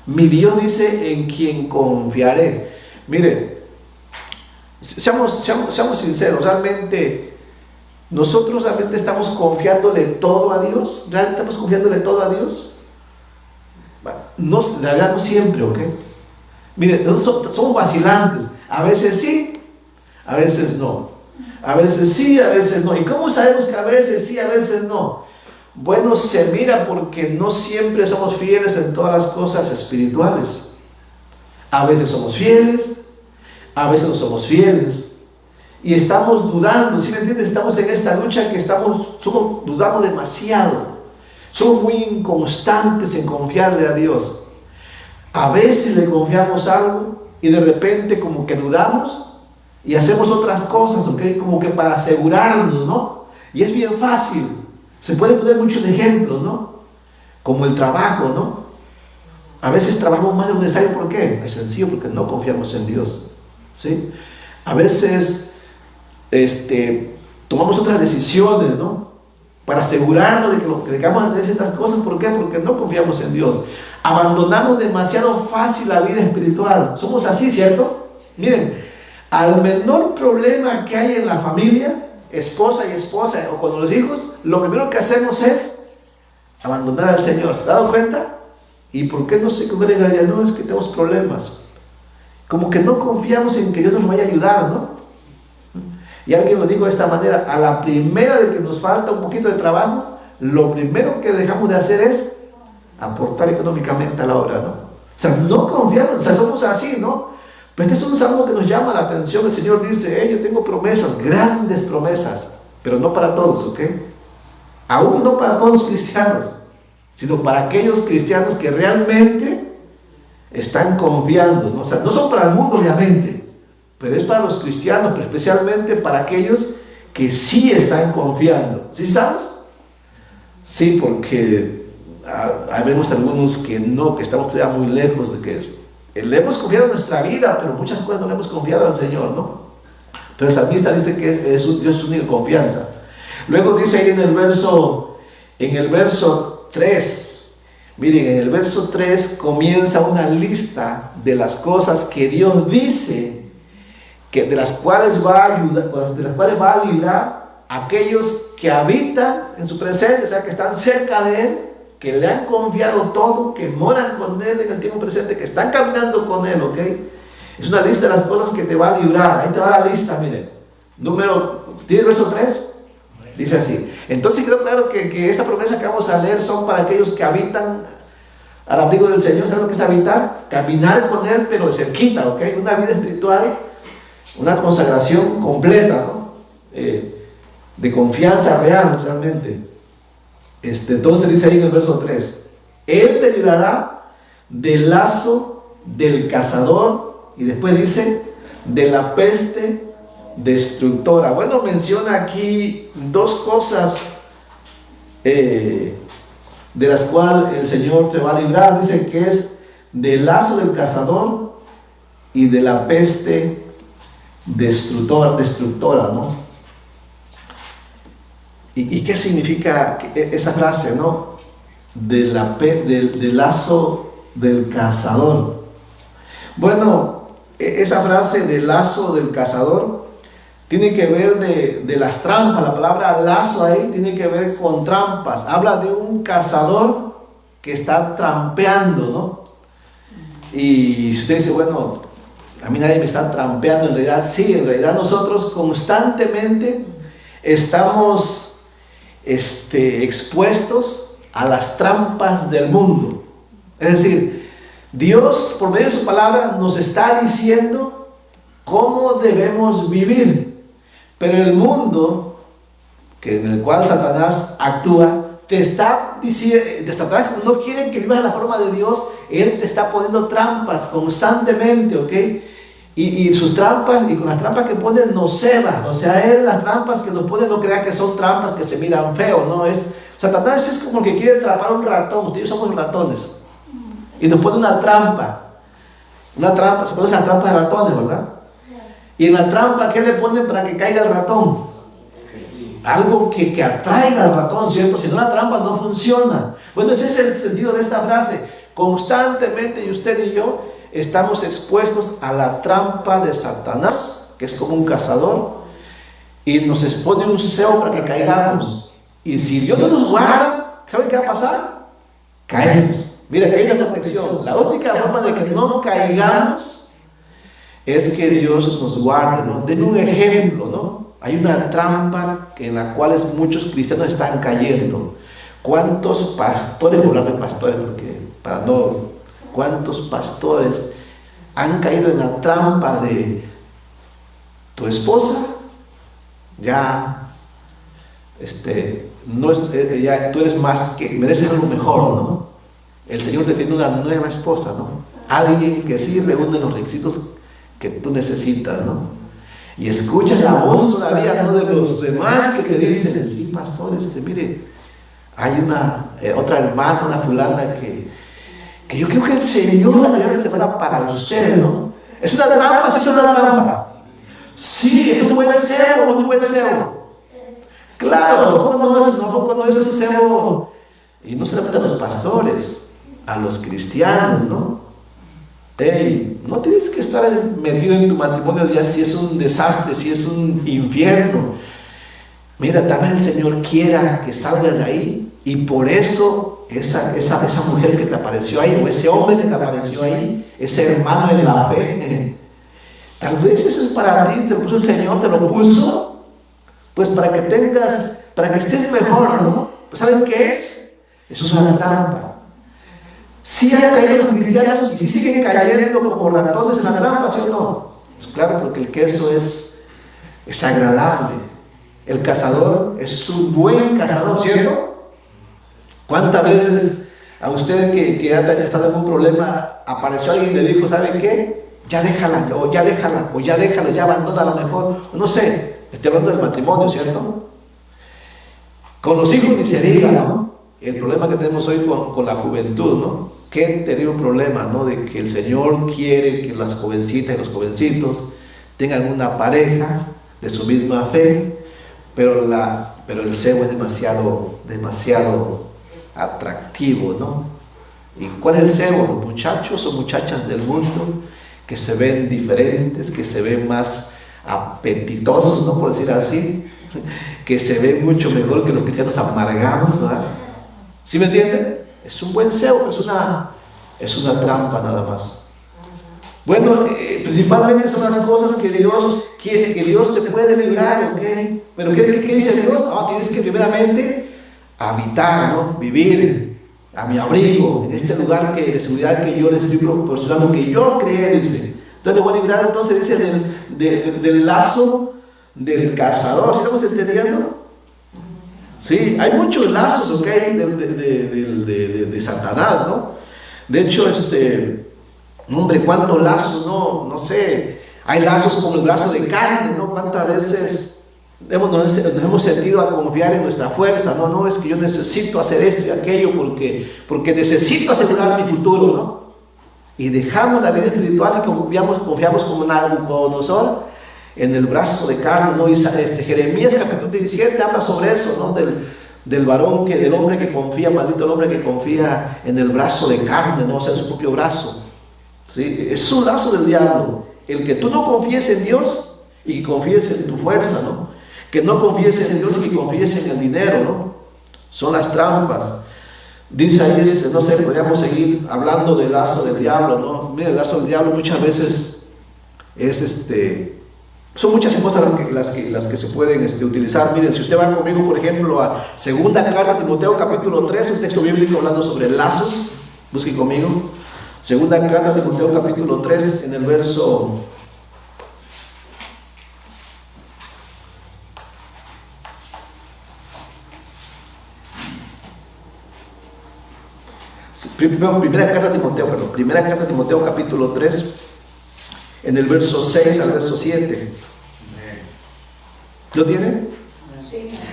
Mi Dios dice, en quien confiaré. Mire, seamos sinceros, realmente nosotros realmente estamos confiándole todo a Dios. ¿Realmente estamos confiándole todo a Dios? Bueno, la verdad no siempre, ¿ok? Mire, nosotros somos vacilantes. A veces sí, a veces no. A veces sí, a veces no. ¿Y cómo sabemos que a veces sí, a veces no? Bueno, se mira porque no siempre somos fieles en todas las cosas espirituales. A veces somos fieles, a veces no somos fieles. Y estamos dudando, ¿sí me entiendes? Estamos en esta lucha que dudamos demasiado. Somos muy inconstantes en confiarle a Dios. A veces le confiamos algo y de repente como que dudamos y hacemos otras cosas, ¿ok? Como que para asegurarnos, ¿no? Y es bien fácil. Se pueden poner muchos ejemplos, ¿no? Como el trabajo, ¿no? A veces trabajamos más de lo necesario, ¿por qué? Es sencillo, porque no confiamos en Dios, ¿sí? A veces tomamos otras decisiones, ¿no? Para asegurarnos de que vamos a hacer ciertas cosas, ¿por qué? Porque no confiamos en Dios. Abandonamos demasiado fácil la vida espiritual. Somos así, ¿cierto? Miren, al menor problema que hay en la familia, esposa y esposa o con los hijos, lo primero que hacemos es abandonar al Señor. ¿Se ha dado cuenta? ¿Y por qué no se congrega ya? No, es que tenemos problemas. Como que no confiamos en que Dios nos vaya a ayudar, ¿no? Y alguien lo dijo de esta manera: a la primera de que nos falta un poquito de trabajo, lo primero que dejamos de hacer es aportar económicamente a la obra, ¿no? O sea, no confiamos, o sea, somos así, ¿no? Pero esto es algo que nos llama la atención. El Señor dice: yo tengo promesas, grandes promesas, pero no para todos, ¿ok? Aún no para todos los cristianos, sino para aquellos cristianos que realmente están confiando, ¿no? O sea, no son para el mundo, obviamente, pero es para los cristianos, pero especialmente para aquellos que sí están confiando. ¿Sí sabes? Sí, porque vemos algunos que no, que estamos todavía muy lejos de que le hemos confiado en nuestra vida, pero muchas cosas no le hemos confiado al Señor, ¿no? Pero el salmista dice que es Dios su única confianza. Luego dice ahí en el verso 3, miren, en el verso 3 comienza una lista de las cosas que Dios dice de las cuales va a ayudar, de las cuales va a librar a aquellos que habitan en su presencia, o sea, que están cerca de Él, que le han confiado todo, que moran con Él en el tiempo presente, que están caminando con Él, ¿ok? Es una lista de las cosas que te va a librar. Ahí te va la lista, miren. ¿Tiene el verso 3? Dice así. Entonces creo claro que esta promesa que vamos a leer son para aquellos que habitan al abrigo del Señor. ¿Saben lo que es habitar? Caminar con Él, pero de cerquita, ¿ok? Una vida espiritual, una consagración completa, ¿no? De confianza real, realmente. Entonces dice ahí en el verso 3: Él te librará del lazo del cazador, y después dice, de la peste destructora. Bueno, menciona aquí dos cosas de las cuales el Señor te va a librar. Dice que es del lazo del cazador y de la peste destructora, ¿no? ¿Y qué significa esa frase, no? Del lazo del cazador. Bueno, esa frase del lazo del cazador tiene que ver de las trampas. La palabra lazo ahí tiene que ver con trampas. Habla de un cazador que está trampeando, ¿no? Y si usted dice, bueno, a mí nadie me está trampeando, en realidad sí, en realidad nosotros constantemente estamos expuestos a las trampas del mundo. Es decir, Dios por medio de su palabra nos está diciendo cómo debemos vivir, pero el mundo en el cual Satanás actúa te está diciendo, Satanás no quiere que vivas de la forma de Dios. Él te está poniendo trampas constantemente, ¿ok? Y sus trampas, y con las trampas que pone, nos ceba. O sea, él las trampas que nos pone, no crea que son trampas que se miran feo, no. Satanás es como el que quiere atrapar un ratón. Ustedes somos ratones, y nos pone una trampa, se pone las trampas de ratones, ¿verdad? Y en la trampa, ¿qué le ponen para que caiga el ratón? Algo que atraiga al ratón, ¿cierto? Si no, la trampa no funciona. Bueno, ese es el sentido de esta frase. Constantemente, y usted y yo estamos expuestos a la trampa de Satanás, que es como un cazador, y nos expone un cebo para que caigamos. Y si Dios no nos guarda, ¿saben qué va a pasar? Caemos. Mira que hay una protección. La única forma de que no caigamos es que Dios nos guarde, ¿no? Denme un ejemplo, ¿no? Hay una trampa en la cual muchos cristianos están cayendo. ¿Cuántos pastores, voy a hablar de pastores porque para no, cuántos pastores han caído en la trampa de tu esposa? Ya, no es, ya tú eres más que, mereces algo mejor, ¿no? El Señor te tiene una nueva esposa, ¿no? Alguien que sí reúne los requisitos que tú necesitas, ¿no? Y escuchas la voz todavía, ¿no? De los demás que te dicen, sí, pastor, mire, hay una otra hermana, una fulana que yo creo que el Señor la había reservado para usted, ¿no? Es una trampa, es una trampa. Sí, eso puede ser o no puede ser. Claro, cuando es un cebo, y no solamente a los pastores, a los cristianos, ¿no? Hey, no tienes que estar metido en tu matrimonio ya si es un desastre, si es un infierno. Mira, tal vez el Señor quiera que salgas de ahí, y por eso esa mujer que te apareció ahí, o ese hombre que te apareció ahí, ese hermano en la fe, tal vez eso es para ti, te puso el Señor, te lo puso, pues para que estés mejor, ¿no? Pues ¿saben qué es? Eso es una trampa. Si han caído los cristianos y si siguen cayendo como ratones en la trampa, ¿sí o no? Pues claro, porque el queso es agradable. El cazador es un buen cazador, ¿cierto? ¿Cuántas veces a usted que ha estado en un problema apareció alguien y le dijo, ¿sabe qué? Ya déjala, o ya déjala, o ya déjalo, ya abandona a lo mejor, no sé, estoy hablando del matrimonio, ¿cierto? Con los hijos ni se diga, ¿no? El problema que tenemos hoy con la juventud, ¿no? Qué terrible problema, ¿no? De que el Señor quiere que las jovencitas y los jovencitos tengan una pareja de su misma fe, pero el cebo es demasiado atractivo, ¿no? ¿Y cuál es el cebo? Los muchachos o muchachas del mundo que se ven diferentes, que se ven más apetitosos, ¿no? Por decir así, que se ven mucho mejor que los cristianos amargados, ¿verdad? ¿Sí me entienden? Es un buen cebo, es una trampa nada más. Bueno, principalmente son las cosas que Dios quiere, que Dios te puede librar, ¿ok? Pero ¿qué dice Dios? No, tienes que primeramente habitar, ¿no? Vivir a mi abrigo, en este lugar de seguridad que yo les estoy proporcionando, que yo creé, dice. Entonces le voy a librar, entonces dice, del lazo del cazador. ¿Sí estamos entendiendo? Sí, hay muchos lazos, ¿ok? De Satanás, ¿no? De hecho, hombre, ¿cuántos lazos? No sé. Hay lazos como el brazo de carne, ¿no? ¿Cuántas veces nos hemos sentido a confiar en nuestra fuerza? No, es que yo necesito hacer esto y aquello porque necesito asegurar mi futuro, ¿no? Y dejamos la vida espiritual y confiamos como Nabucodonosor en el brazo de carne, ¿no? Y Jeremías capítulo 17 habla sobre eso, ¿no? Del hombre que confía, maldito el hombre que confía en el brazo de carne, no, o sea, en su propio brazo. ¿Sí? Es un lazo del diablo. El que tú no confíes en Dios y que confíes en tu fuerza, ¿no? Que no confíes en Dios y que confíes en el dinero, ¿no? Son las trampas. Dice ahí, no sé, podríamos seguir hablando del lazo del diablo, ¿no? Mira, el lazo del diablo muchas veces es son muchas cosas las que se pueden utilizar. Miren, si usted va conmigo, por ejemplo, a segunda carta de Timoteo, capítulo 3, un texto bíblico hablando sobre lazos, busquen conmigo. Segunda carta de Timoteo, capítulo 3, en el verso... Primera carta de Timoteo, capítulo 3, en el verso 6 al verso 7. ¿Lo tienen?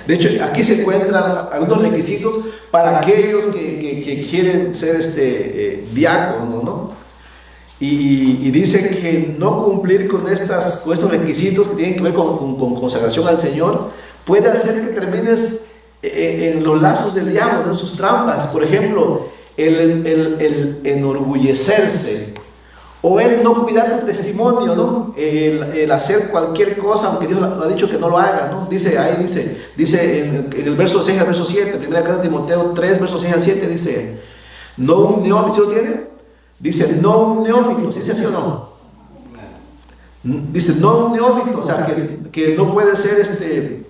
De hecho, aquí se encuentran algunos requisitos para aquellos que quieren ser diáconos, ¿no? Y dicen que no cumplir con estos requisitos que tienen que ver con consagración al Señor puede hacer que termines en los lazos del diablo, en sus trampas. Por ejemplo, el enorgullecerse, o el no cuidar tu testimonio, ¿no? El hacer cualquier cosa, aunque Dios lo ha dicho que no lo haga, ¿no? Dice en el verso 6 al verso 7, primera carta de Timoteo 3, verso 6 al 7, dice: No un neófito, ¿lo tiene? Dice, no un neófito, ¿sí dice así o no? Dice, no un neófito, o sea, que no puede ser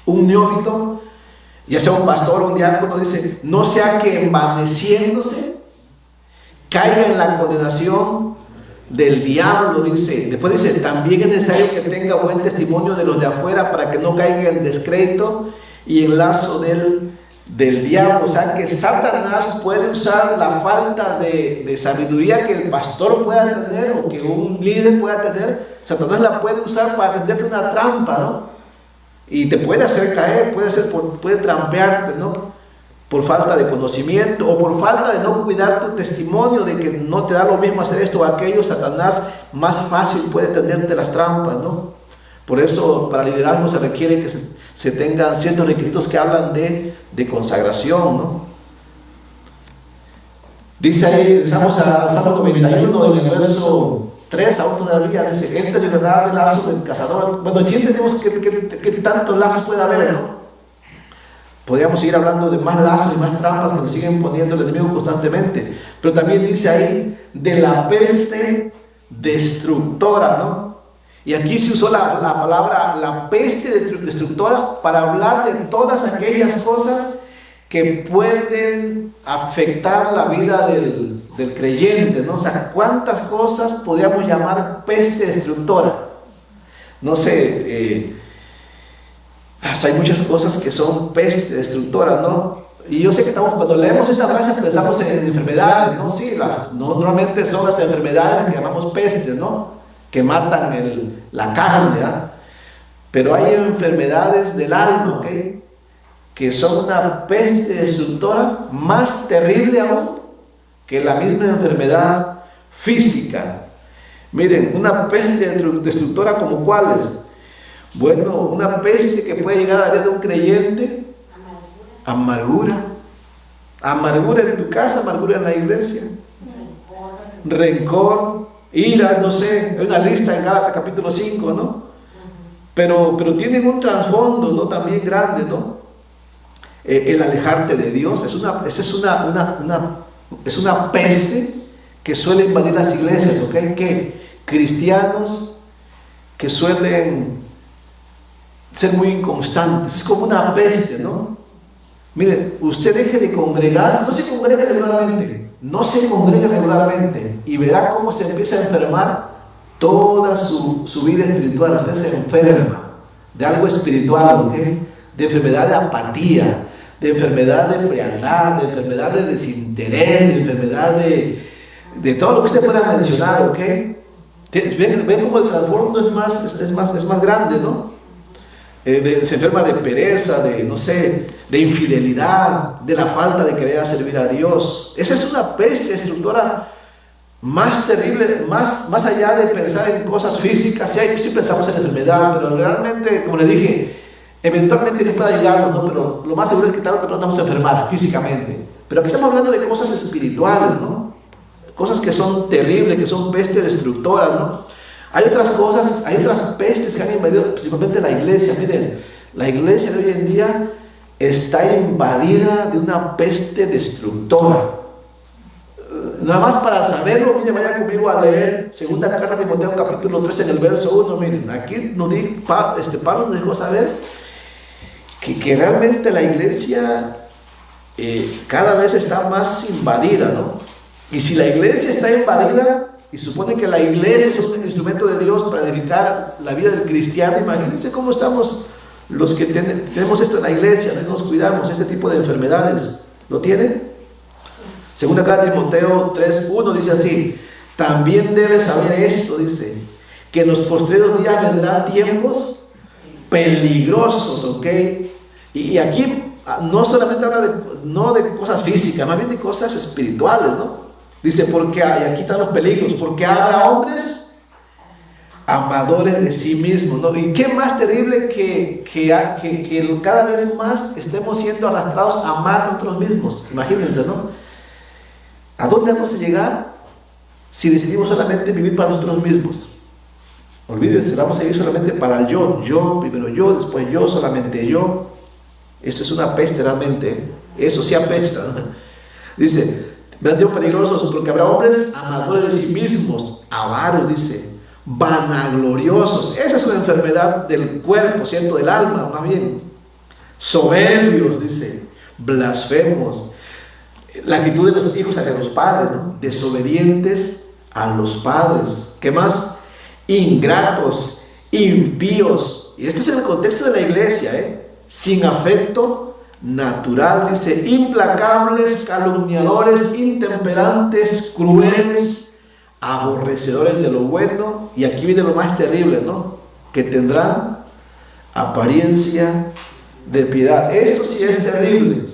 un neófito, ya sea un pastor o un diácono, dice, no sea que envaneciéndose caiga en la condenación del diablo, dice. Después dice, también es necesario que tenga buen testimonio de los de afuera para que no caiga en descrédito y en lazo del diablo. O sea, que Satanás puede usar la falta de sabiduría que el pastor pueda tener o que un líder pueda tener. Satanás la puede usar para tenderte una trampa, ¿no? Y te puede hacer caer, puede trampearte, ¿no? Por falta de conocimiento o por falta de no cuidar tu testimonio, de que no te da lo mismo hacer esto o aquello. Satanás más fácil puede tenderte las trampas, ¿no? Por eso para liderazgo se requiere que se tengan ciertos requisitos que hablan de consagración, ¿no? Dice ahí, estamos al Salmo 91, en el verso 3, aún todavía dice, Él te librará del lazo del cazador. Bueno, sí entendemos que tantos lazos puede haber, ¿no? Podríamos seguir hablando de más lazos y más trampas que nos siguen poniendo el enemigo constantemente. Pero también dice ahí de la peste destructora, ¿no? Y aquí se usó la palabra la peste destructora para hablar de todas aquellas cosas que pueden afectar la vida del creyente, ¿no? O sea, ¿cuántas cosas podríamos llamar peste destructora? No sé, hasta hay muchas cosas que son peste destructoras, ¿no? Y yo sé que cuando leemos estas frases pensamos en enfermedades, ¿no? Sí, normalmente son las enfermedades que llamamos pestes, ¿no? Que matan la carne, ¿verdad? Pero hay enfermedades del alma, ¿ok? Que son una peste destructora más terrible aún que la misma enfermedad física. Miren, una peste destructora como cuáles. Bueno, una peste que puede llegar a la vida de un creyente, amargura en tu casa, amargura en la iglesia, rencor, iras, no sé, hay una lista en Gálatas capítulo 5, ¿no? Pero tienen un trasfondo, ¿no? También grande, ¿no? El alejarte de Dios, es una peste que suele invadir las iglesias, ¿ok? Que cristianos que suelen ser muy inconstantes, es como una peste, ¿no? Mire, usted deje de congregarse, no se congrega regularmente y verá cómo se empieza a enfermar toda su vida espiritual. Usted se enferma de algo espiritual, ¿ok? De enfermedad de apatía, de enfermedad de frialdad, de enfermedad de desinterés, de enfermedad de todo lo que usted pueda mencionar, ¿ok? Ven cómo el trasfondo es más grande, ¿no? Se enferma de pereza, de infidelidad, de la falta de querer servir a Dios. Esa es una peste destructora más terrible, más allá de pensar en cosas físicas. Sí pensamos en enfermedad, pero realmente, como le dije, eventualmente Dios puede ayudarnos, ¿no? Pero lo más seguro es que tarde o temprano nos vamos a enfermar físicamente. Pero aquí estamos hablando de cosas espirituales, ¿no? Cosas que son terribles, que son pestes destructoras, ¿no? Hay otras cosas, hay otras pestes que han invadido principalmente la iglesia. Miren, la iglesia de hoy en día está invadida de una peste destructora. Nada más para saberlo, miren, vaya conmigo a leer segunda carta de Timoteo capítulo 3 en el verso 1. Miren, aquí Pablo nos dejó saber que realmente la iglesia cada vez está más invadida, ¿no? Y si la iglesia está invadida, y supone que la iglesia es un instrumento de Dios para edificar la vida del cristiano, imagínense cómo estamos los que tenemos esto en la iglesia, no nos cuidamos, este tipo de enfermedades. ¿Lo tienen? Segunda carta de Timoteo 3:1 dice así: también debes saber esto, dice, que en los postreros días vendrán tiempos peligrosos, ¿ok? Y aquí no solamente habla de cosas físicas, más bien de cosas espirituales, ¿no? Dice, porque aquí están los peligros, porque habrá hombres amadores de sí mismos, ¿no? Y qué más terrible que cada vez más estemos siendo arrastrados a amar a nosotros mismos. Imagínense, ¿no? ¿A dónde vamos a llegar si decidimos solamente vivir para nosotros mismos? Olvídense, vamos a vivir solamente para el yo, primero yo, después yo, solamente yo. Esto es una peste realmente, eso sí apesta, ¿no? Dice, Verán tiempos peligrosos, porque habrá hombres amadores de sí mismos, avaros, dice, vanagloriosos. Esa es una enfermedad del cuerpo, ¿cierto? Del alma, más bien. Soberbios, dice, blasfemos. La actitud de los hijos hacia los padres, ¿no? Desobedientes a los padres. ¿Qué más? Ingratos, impíos. Y esto es en el contexto de la iglesia, sin afecto natural, dice, implacables, calumniadores, intemperantes, crueles, aborrecedores de lo bueno. Y aquí viene lo más terrible, ¿no? Que tendrán apariencia de piedad. Esto sí es terrible.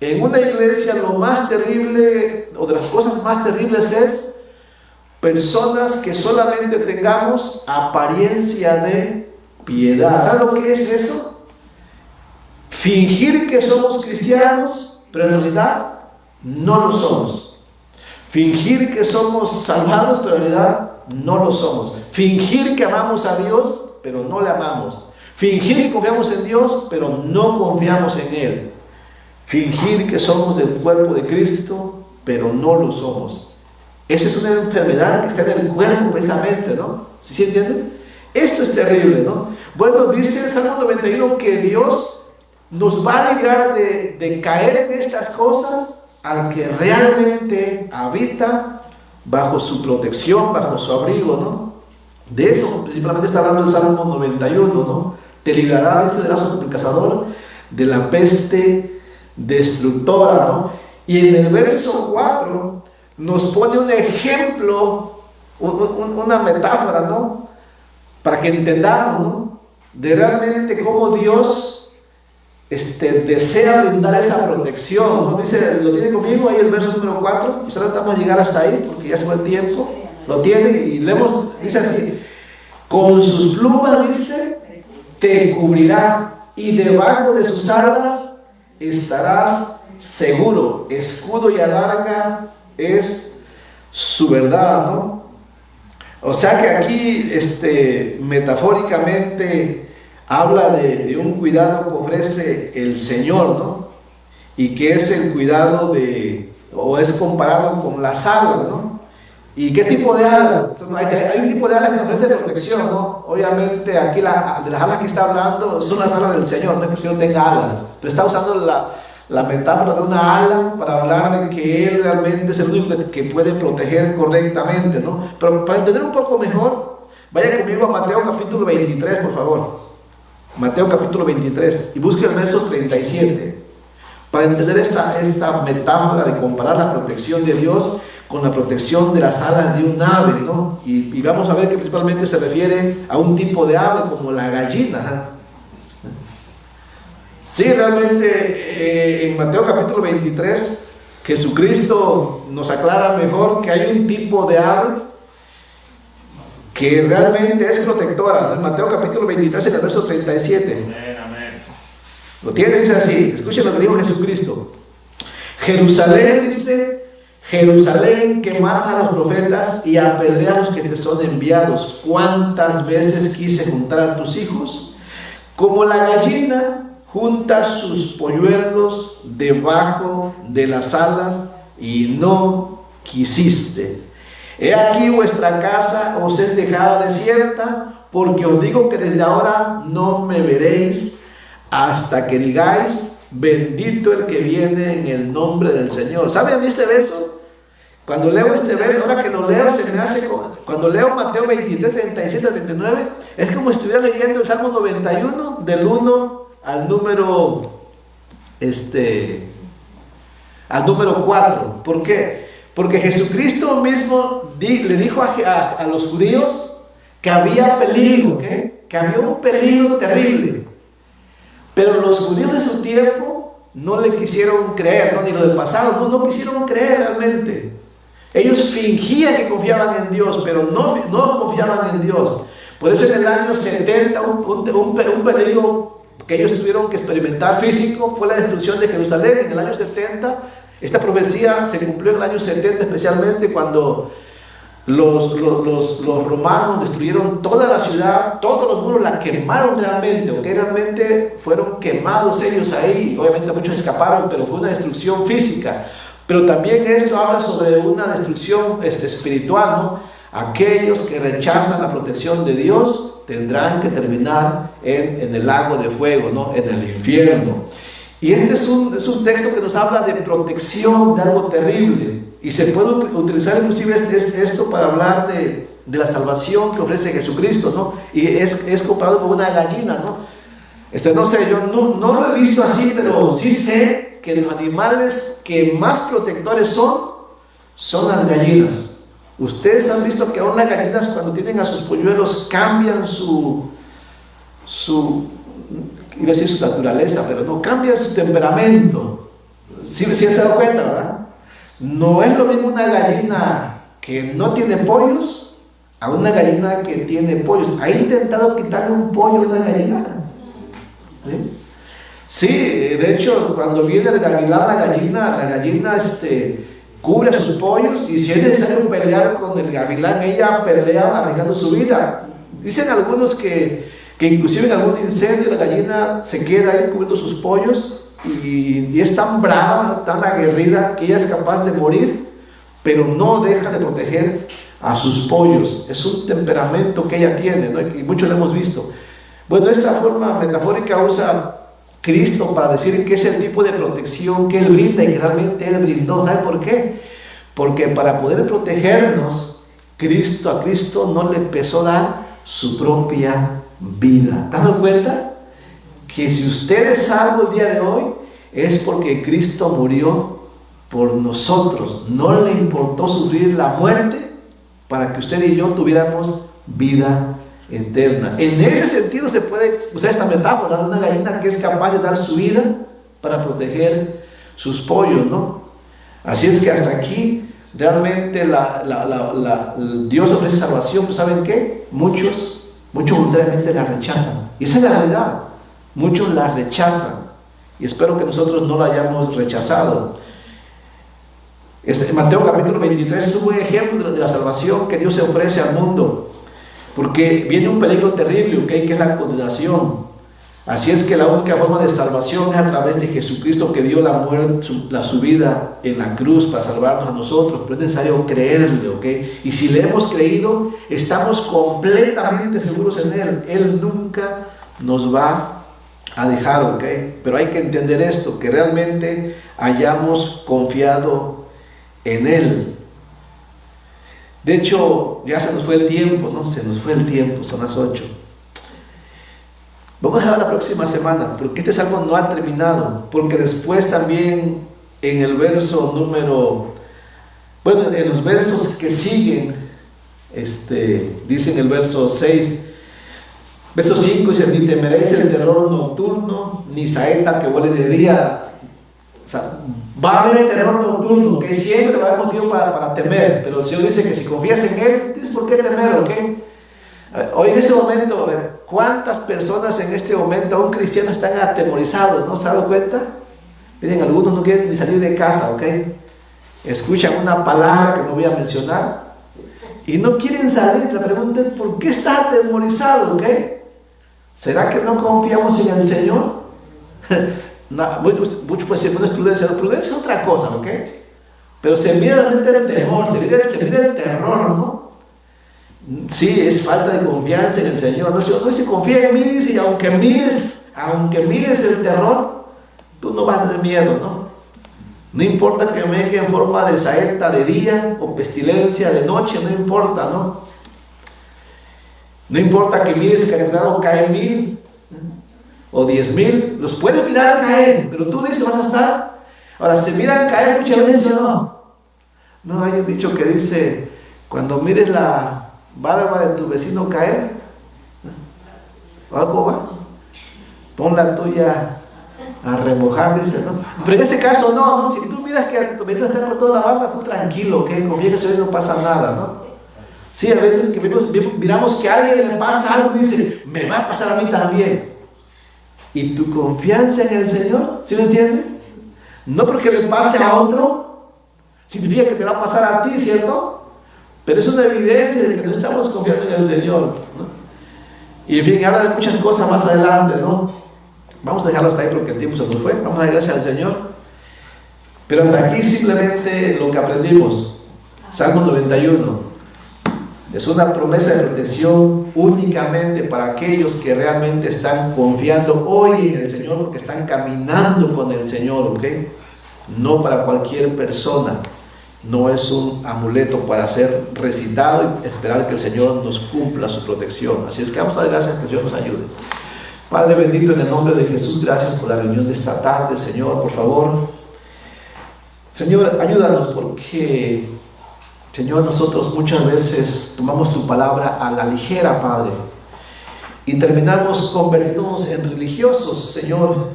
En una iglesia lo más terrible, o de las cosas más terribles, es personas que solamente tengamos apariencia de piedad. ¿Saben lo que es eso? Fingir que somos cristianos, pero en realidad no lo somos. Fingir que somos salvados, pero en realidad no lo somos. Fingir que amamos a Dios, pero no le amamos. Fingir que confiamos en Dios, pero no confiamos en Él. Fingir que somos del cuerpo de Cristo, pero no lo somos. Esa es una enfermedad que está en el cuerpo precisamente, ¿no? ¿Sí entienden? Esto es terrible, ¿no? Bueno, dice el Salmo 91 que Dios nos va a librar de caer en estas cosas al que realmente habita bajo su protección, bajo su abrigo, ¿no? De eso principalmente está hablando el Salmo 91, ¿no? Te librará, dice, del lazo del cazador, de la peste destructora, ¿no? Y en el verso 4 nos pone un ejemplo, una metáfora, ¿no? Para que entendamos, ¿no? De realmente cómo Dios desea brindar esa protección, ¿no? Dice, ¿lo tiene conmigo ahí el verso número 4? Quizás tratamos de llegar hasta ahí porque ya se fue el tiempo. Lo tiene y leemos, dice así: con sus plumas, dice, te cubrirá, y debajo de sus alas estarás seguro. Escudo y adarga es su verdad, ¿no? O sea que aquí metafóricamente habla de un cuidado que ofrece el Señor, ¿no? Y que es el cuidado o es comparado con las alas, ¿no? ¿Y qué tipo de alas? Hay un tipo de alas que ofrece protección, ¿no? Obviamente aquí de las alas que está hablando son las alas del Señor, no es que el Señor tenga alas, pero está usando la metáfora de una ala para hablar de que Él realmente es el único que puede proteger correctamente, ¿no? Pero para entender un poco mejor, vaya conmigo a Mateo capítulo 23, por favor. Mateo capítulo 23, y busque el verso 37, para entender esta metáfora de comparar la protección de Dios con la protección de las alas de un ave, ¿no? Y vamos a ver que principalmente se refiere a un tipo de ave como la gallina. Sí, realmente en Mateo capítulo 23, Jesucristo nos aclara mejor que hay un tipo de ave que realmente es protectora. En Mateo capítulo 23, en el verso 37. Amén. Lo tiene, dice así, escuchen lo que dijo Jesucristo. Jerusalén, dice, Jerusalén, que mata a los profetas y apedrea a los que te son enviados. ¿Cuántas veces quise juntar a tus hijos? Como la gallina junta sus polluelos debajo de las alas, y no quisiste. He aquí vuestra casa os es dejada desierta, porque os digo que desde ahora no me veréis hasta que digáis, bendito el que viene en el nombre del Señor. ¿Saben a mí este verso? Cuando leo este verso, ahora que lo leo, se me hace, cuando leo Mateo 23, 37, 39, es como si estuviera leyendo el Salmo 91 del 1 al número 4. ¿Por qué? Porque Jesucristo mismo le dijo a los judíos que había peligro, ¿qué? Que había un peligro terrible. Pero los judíos de su tiempo no le quisieron creer, ¿no? Ni lo del pasado, no quisieron creer realmente. Ellos fingían que confiaban en Dios, pero no confiaban en Dios. Por eso en el año 70 un peligro que ellos tuvieron que experimentar físico fue la destrucción de Jerusalén. En el año 70, esta profecía se cumplió en el año 70, especialmente cuando los romanos destruyeron toda la ciudad, todos los muros, la quemaron realmente, ¿ok? Realmente fueron quemados ellos ahí. Obviamente muchos escaparon, pero fue una destrucción física. Pero también esto habla sobre una destrucción espiritual, ¿no? Aquellos que rechazan la protección de Dios tendrán que terminar en el lago de fuego, ¿no? En el infierno. Y este es un texto que nos habla de protección de algo terrible. Y se puede utilizar inclusive esto para hablar de la salvación que ofrece Jesucristo, ¿no? Y es comparado con una gallina, ¿no? No sé, yo no lo he visto así, pero sí sé que los animales que más protectores son las gallinas. Ustedes han visto que aún las gallinas, cuando tienen a sus polluelos, cambian iba a decir su naturaleza, pero no, cambian su temperamento. ¿Sí se han dado cuenta, verdad? No es lo mismo una gallina que no tiene pollos a una gallina que tiene pollos. ¿Ha intentado quitarle un pollo a una gallina? ¿Sí? Sí, de hecho, cuando viene el gavilán, la gallina cubre a sus pollos, y si es necesario pelear con el gavilán, ella pelea arriesgando su vida. Dicen algunos que inclusive en algún incendio la gallina se queda ahí cubriendo sus pollos, y es tan brava, tan aguerrida, que ella es capaz de morir, pero no deja de proteger a sus pollos. Es un temperamento que ella tiene, ¿no? Y muchos lo hemos visto. Bueno, esta forma metafórica usa Cristo para decir que es el tipo de protección que Él brinda y que realmente Él brindó. ¿Sabe por qué? Porque para poder protegernos, a Cristo no le pesó dar su propia vida. ¿Te has dado cuenta? Que si usted es salvo el día de hoy, es porque Cristo murió por nosotros. No le importó sufrir la muerte para que usted y yo tuviéramos vida eterna. En ese sentido se puede usar esta metáfora de una gallina que es capaz de dar su vida para proteger sus pollos, ¿no? Así es que hasta aquí realmente Dios ofrece salvación, pero ¿saben qué? Muchos voluntariamente la rechazan, y esa es la realidad. Muchos la rechazan, y espero que nosotros no la hayamos rechazado. Mateo capítulo 23 es un buen ejemplo de la salvación que Dios se ofrece al mundo, porque viene un peligro terrible, ¿okay? Que es la condenación. Así es que la única forma de salvación es a través de Jesucristo, que dio la muerte, su vida en la cruz para salvarnos a nosotros, pero es necesario creerle, ¿okay? Y si le hemos creído, estamos completamente seguros en Él. Él nunca nos va a dejar, ¿okay? Pero hay que entender esto, que realmente hayamos confiado en Él. De hecho, ya se nos fue el tiempo, ¿no? Se nos fue el tiempo, son las 8. Vamos a dejar la próxima semana, porque este salmo no ha terminado, porque después también en el verso en los versos que siguen, dice en el verso 6, verso 5, dice: ni temeréis el terror nocturno, ni saeta que vuele de día. O sea, va a haber terror nocturno, que siempre va a haber motivo para temer, pero el Señor dice que si confías en Él, tienes por qué temer, ¿ok? Hoy en ese momento, ¿cuántas personas en este momento, aún cristianos, están atemorizados? ¿No se han dado cuenta? Miren, algunos no quieren ni salir de casa, ¿ok? Escuchan una palabra que no voy a mencionar y no quieren salir. La pregunta es: ¿por qué estás atemorizado, ok? ¿Será que no confiamos en el Señor? Muchos pueden decir: bueno, es prudencia. La prudencia es otra cosa, ¿ok? Pero se mira realmente el temor, se mira el terror, ¿no? Sí, es falta de confianza en el Señor. No dice: confía en mí, dice, y aunque mires el terror, tú no vas a tener miedo, ¿no? No importa que venga en forma de saeta de día o pestilencia de noche, no importa, ¿no? No importa que mires que al cae 1000 o 10,000, los puedes mirar caer, pero tú dices: vas a estar. Ahora, se miran caer muchas veces, no hay un dicho que dice: cuando mires la barba de tu vecino caer, o algo va, pon la tuya a remojar, dice, ¿no? Pero en este caso no, si tú miras que tu vecino está por toda la barba, tú tranquilo, ¿ok? Confía en el Señor, no pasa nada, ¿no? Sí, a veces que miramos que a alguien le pasa algo y dice: me va a pasar a mí también. Y tu confianza en el Señor, ¿sí me entiendes? No porque le pase a otro significa que te va a pasar a ti, ¿cierto? Pero es una evidencia de que no estamos confiando en el Señor, ¿no? Y en fin, habla de muchas cosas más adelante, ¿no? Vamos a dejarlo hasta ahí porque el tiempo se nos fue. Vamos a dar gracias al Señor. Pero hasta aquí simplemente lo que aprendimos. Salmo 91. Es una promesa de protección únicamente para aquellos que realmente están confiando hoy en el Señor, porque están caminando con el Señor, ¿ok? No para cualquier persona. No es un amuleto para ser recitado y esperar que el Señor nos cumpla su protección. Así es que vamos a dar gracias, que el Señor nos ayude. Padre bendito, en el nombre de Jesús, gracias por la reunión de esta tarde, Señor, por favor. Señor, ayúdanos porque, Señor, nosotros muchas veces tomamos tu palabra a la ligera, Padre, y terminamos convirtiéndonos en religiosos, Señor,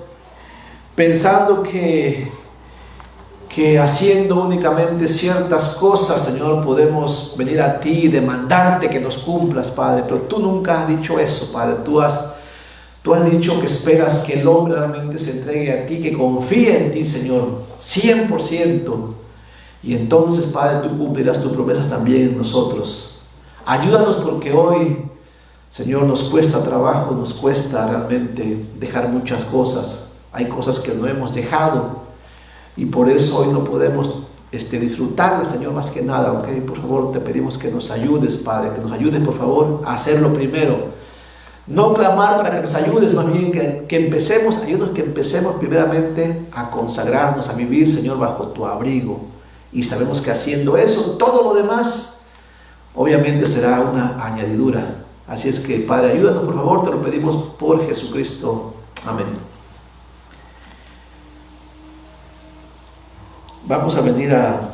pensando que haciendo únicamente ciertas cosas, Señor, podemos venir a ti y demandarte que nos cumplas, Padre. Pero tú nunca has dicho eso, Padre. Tú has dicho que esperas que el hombre realmente se entregue a ti, que confíe en ti, Señor, 100%. Y entonces, Padre, tú cumplirás tus promesas también en nosotros. Ayúdanos porque hoy, Señor, nos cuesta trabajo, nos cuesta realmente dejar muchas cosas. Hay cosas que no hemos dejado. Y por eso hoy no podemos disfrutarla, Señor, más que nada, ¿ok? Por favor, te pedimos que nos ayudes, Padre, que nos ayudes, por favor, a hacerlo primero. No clamar para que nos ayudes, más bien que empecemos, ayúdanos que empecemos primeramente a consagrarnos, a vivir, Señor, bajo tu abrigo. Y sabemos que haciendo eso, todo lo demás, obviamente será una añadidura. Así es que, Padre, ayúdanos, por favor, te lo pedimos por Jesucristo. Amén. Vamos a venir a